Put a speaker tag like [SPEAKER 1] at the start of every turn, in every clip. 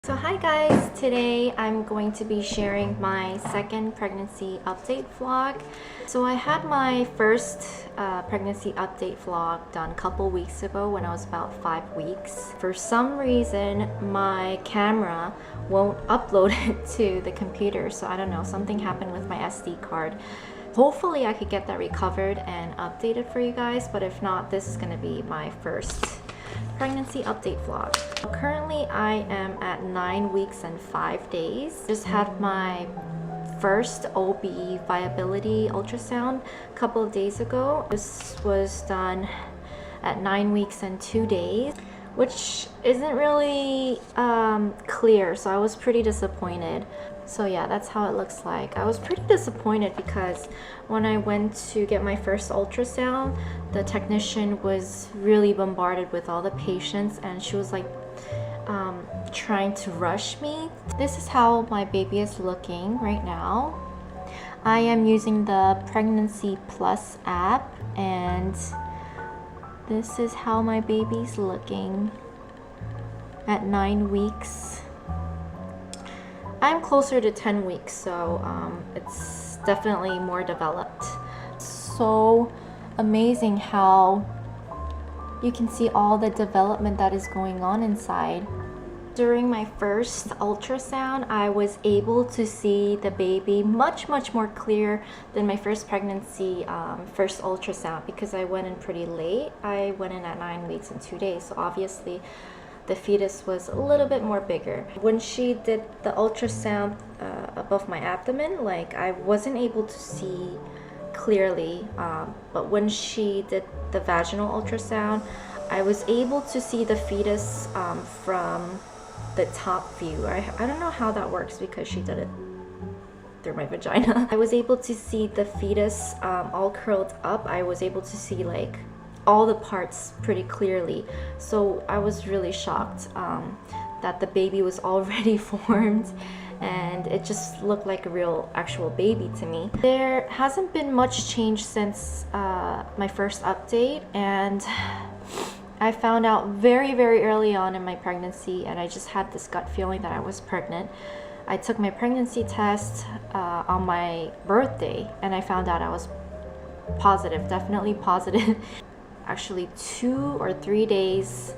[SPEAKER 1] So hi guys, today I'm going to be sharing my second pregnancy update vlog. So I had my first pregnancy update vlog done a couple weeks ago when I was about 5 weeks. For some reason my camera won't upload it to the computer, so I don't know, something happened with my SD card. Hopefully I could get that recovered and updated for you guys, but if not, this is going to be my first pregnancy update vlog. Currently I am at 9 weeks and 5 days. Just had my first OB viability ultrasound a couple of days ago. This was done at 9 weeks and 2 days, which isn't really clear, so I was pretty disappointed. So yeah, that's how it looks like. I was pretty disappointed because when I went to get my first ultrasound, the technician was really bombarded with all the patients and she was like trying to rush me. This is how my baby is looking right now. I am using the Pregnancy Plus app and this is how my baby's looking at 9 weeks. I'm closer to 10 weeks, so it's definitely more developed. So amazing how you can see all the development that is going on inside. During my first ultrasound, I was able to see the baby much more clear than my first pregnancy first ultrasound because I went in pretty late. I went in at 9 weeks and 2 days, so obviously the fetus was a little bit more bigger. When she did the ultrasound above my abdomen, like I wasn't able to see clearly, but when she did the vaginal ultrasound, I was able to see the fetus from the top view. I don't know how that works because she did it through my vagina. I was able to see the fetus all curled up. I was able to see like all the parts pretty clearly, so I was really shocked that the baby was already formed and it just looked like a real actual baby to me. There hasn't been much change since my first update, and I found out very early on in my pregnancy, and I just had this gut feeling that I was pregnant. I took my pregnancy test on my birthday and I found out I was positive, definitely positive. Actually 2 or 3 days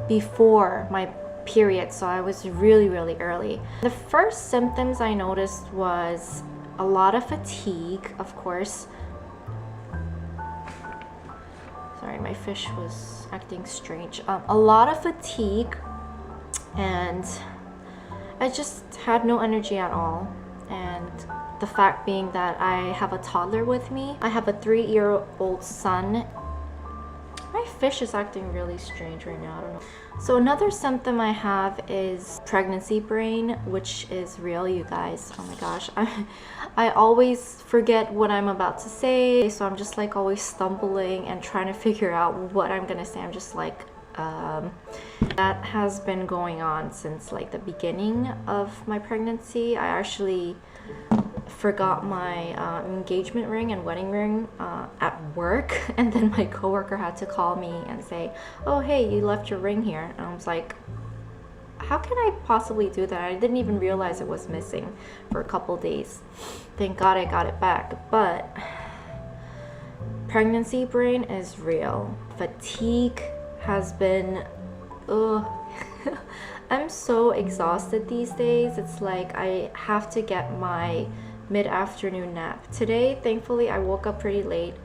[SPEAKER 1] before my period, so I was really early. The first symptoms I noticed was a lot of fatigue, of course. Sorry, my fish was acting strange. A lot of fatigue, and I just had no energy at all. And the fact being that I have a toddler with me. I have a 3-year-old son. My fish is acting really strange right now, I don't know. So another symptom I have is pregnancy brain, which is real, you guys. Oh my gosh, I always forget what I'm about to say, so I'm just like always stumbling and trying to figure out what I'm gonna say. I'm just like, that has been going on since like the beginning of my pregnancy. I actually forgot my engagement ring and wedding ring at work, and then my coworker had to call me and say, oh hey, you left your ring here. And I was like, how can I possibly do that? I didn't even realize it was missing for a couple days. Thank God I got it back. But pregnancy brain is real. Fatigue has been I'm so exhausted these days. It's like I have to get my mid-afternoon nap. Today, thankfully, I woke up pretty late.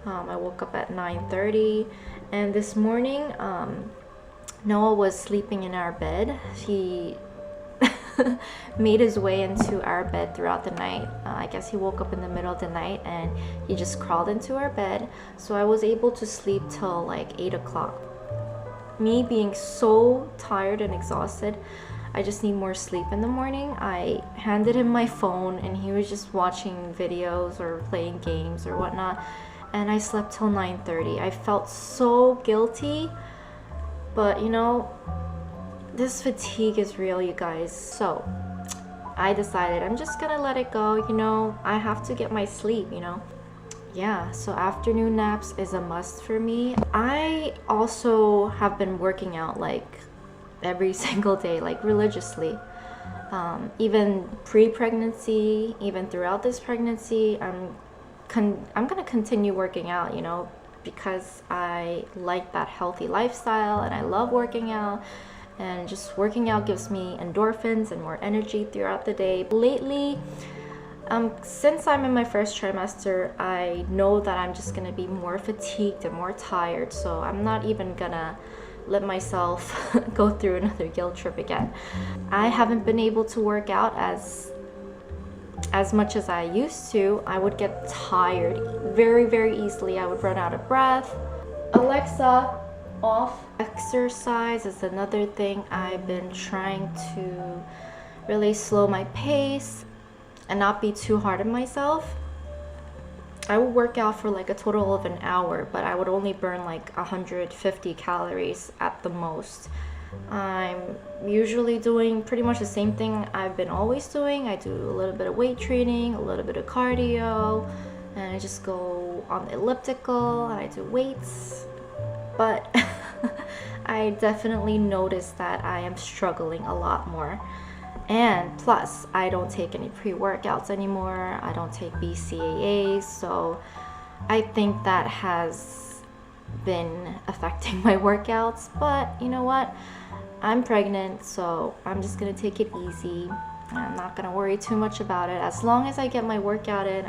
[SPEAKER 1] I woke up at 9:30, and this morning, Noah was sleeping in our bed. He made his way into our bed throughout the night. I guess he woke up in the middle of the night and he just crawled into our bed. So I was able to sleep till like 8 o'clock. Me being so tired and exhausted, I just need more sleep in the morning. I handed him my phone and he was just watching videos or playing games or whatnot, and I slept till 9:30. I felt so guilty, but you know, this fatigue is real, you guys. So I decided I'm just gonna let it go. You know, I have to get my sleep, you know. Yeah, so afternoon naps is a must for me. I also have been working out like every single day, like religiously. Even pre-pregnancy, even throughout this pregnancy, I'm gonna continue working out, you know, because I like that healthy lifestyle and I love working out, and just working out gives me endorphins and more energy throughout the day. Lately, since I'm in my first trimester, I know that I'm just gonna be more fatigued and more tired, so I'm not even gonna let myself go through another guilt trip again. I haven't been able to work out as much as I used to. I would get tired very easily. I would run out of breath. Alexa, off. Exercise is another thing. I've been trying to really slow my pace and not be too hard on myself. I would work out for like a total of an hour, but I would only burn like 150 calories at the most. I'm usually doing pretty much the same thing I've been always doing. I do a little bit of weight training, a little bit of cardio, and I just go on the elliptical and I do weights. But I definitely noticed that I am struggling a lot more. And plus, I don't take any pre-workouts anymore. I don't take BCAAs, so I think that has been affecting my workouts. But you know what? I'm pregnant, so I'm just gonna take it easy. I'm not gonna worry too much about it. As long as I get my workout in,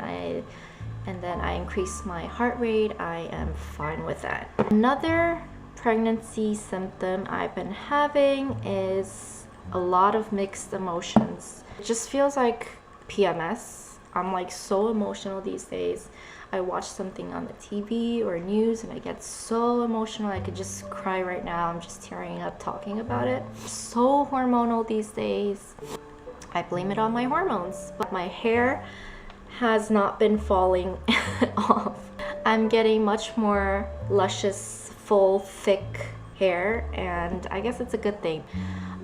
[SPEAKER 1] and then I increase my heart rate, I am fine with that. Another pregnancy symptom I've been having is a lot of mixed emotions. It just feels like PMS. I'm like so emotional these days. I watch something on the TV or news and I get so emotional. I could just cry right now. I'm just tearing up talking about it. So hormonal these days. I blame it on my hormones, but my hair has not been falling off. I'm getting much more luscious, full, thick hair, and I guess it's a good thing.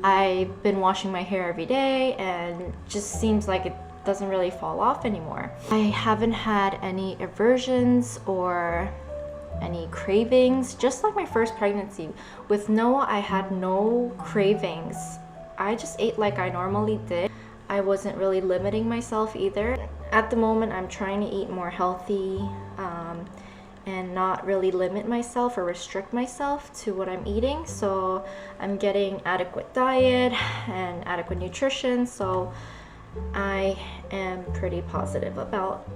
[SPEAKER 1] I've been washing my hair every day and it just seems like it doesn't really fall off anymore. I haven't had any aversions or any cravings, just like my first pregnancy. With Noah, I had no cravings. I just ate like I normally did. I wasn't really limiting myself either. At the moment, I'm trying to eat more healthy and not really limit myself or restrict myself to what I'm eating. So I'm getting adequate diet and adequate nutrition. So I am pretty positive about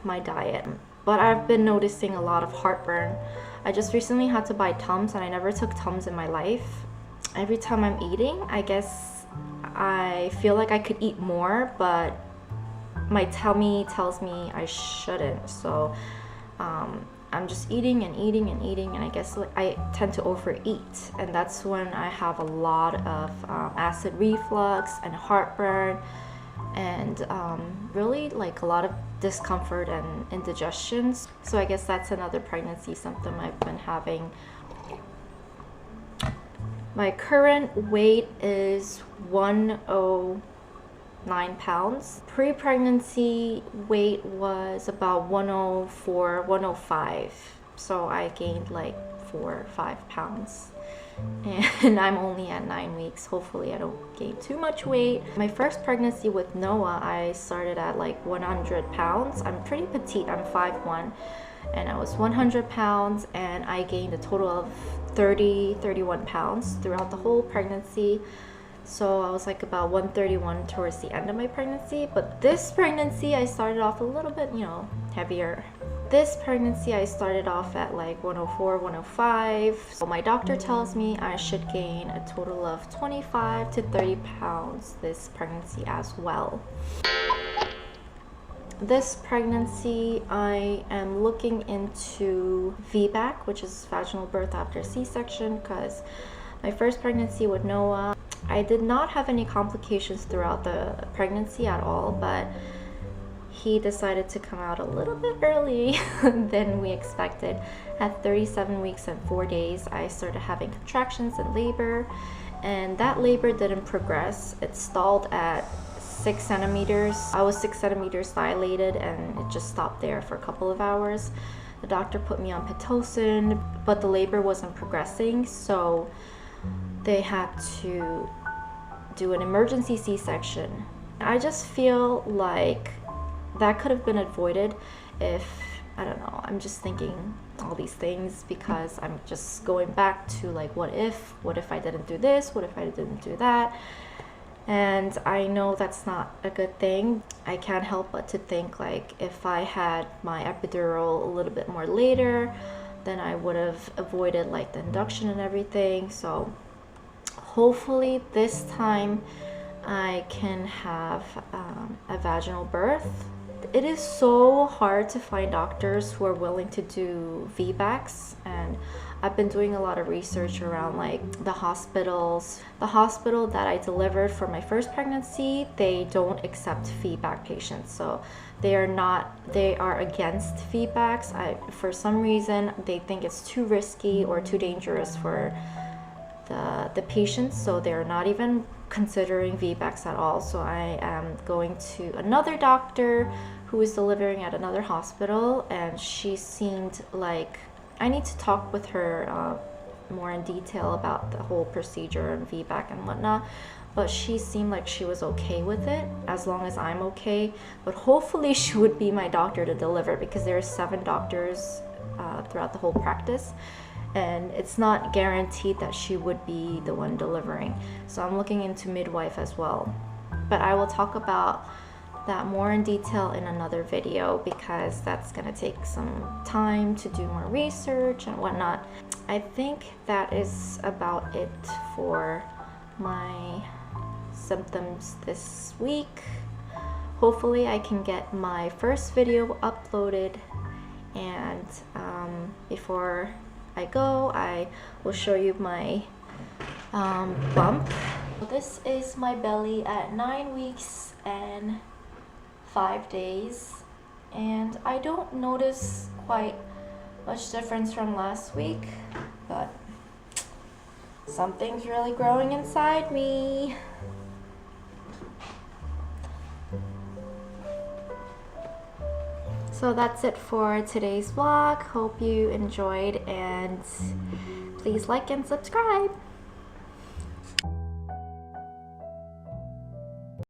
[SPEAKER 1] my diet. But I've been noticing a lot of heartburn. I just recently had to buy Tums, and I never took Tums in my life. Every time I'm eating, I guess I feel like I could eat more, but my tummy tells me I shouldn't. So I'm just eating and eating and eating, and I guess like I tend to overeat, and that's when I have a lot of acid reflux and heartburn, and really like a lot of discomfort and indigestions. So I guess that's another pregnancy symptom I've been having. My current weight is 109 pounds. Pre-pregnancy weight was about 104, 105. So I gained like 4 or 5 pounds. And I'm only at 9 weeks. Hopefully I don't gain too much weight. My first pregnancy with Noah, I started at like 100 pounds. I'm pretty petite, I'm 5'1", and I was 100 pounds, and I gained a total of 31 pounds throughout the whole pregnancy. So I was like about 131 towards the end of my pregnancy. But this pregnancy, I started off a little bit, heavier. This pregnancy, I started off at like 104, 105. So my doctor tells me I should gain a total of 25 to 30 pounds this pregnancy as well. This pregnancy, I am looking into vbac, which is vaginal birth after C-section, because my first pregnancy with Noah, I did not have any complications throughout the pregnancy at all, but he decided to come out a little bit early than we expected. At 37 weeks and 4 days, I started having contractions and labor, and that labor didn't progress. It stalled at 6 centimeters. I was 6 centimeters dilated, and it just stopped there for a couple of hours. The doctor put me on Pitocin, but the labor wasn't progressing, so they had to do an emergency C-section. I just feel like that could have been avoided if, I don't know, I'm just thinking all these things because I'm just going back to like, what if I didn't do this, what if I didn't do that? And I know that's not a good thing. I can't help but to think like, if I had my epidural a little bit more later, then I would have avoided like the induction and everything. So hopefully this time I can have a vaginal birth. It is so hard to find doctors who are willing to do VBACs, and I've been doing a lot of research around like the hospitals. The hospital that I delivered for my first pregnancy, they don't accept VBAC patients, so they are against VBACs. For some reason they think it's too risky or too dangerous for the patients, so they're not even considering VBACs at all. So I am going to another doctor who is delivering at another hospital, and she seemed like I need to talk with her more in detail about the whole procedure and VBAC and whatnot, but she seemed like she was okay with it as long as I'm okay. But hopefully she would be my doctor to deliver, because there are 7 doctors throughout the whole practice, and it's not guaranteed that she would be the one delivering. So I'm looking into midwife as well, but I will talk about that more in detail in another video, because that's gonna take some time to do more research and whatnot. I think that is about it for my symptoms this week. Hopefully I can get my first video uploaded, and before I go, I will show you my bump. This is my belly at 9 weeks and 5 days, and I don't notice quite much difference from last week, but something's really growing inside me. So that's it for today's vlog. Hope you enjoyed, and please like and subscribe.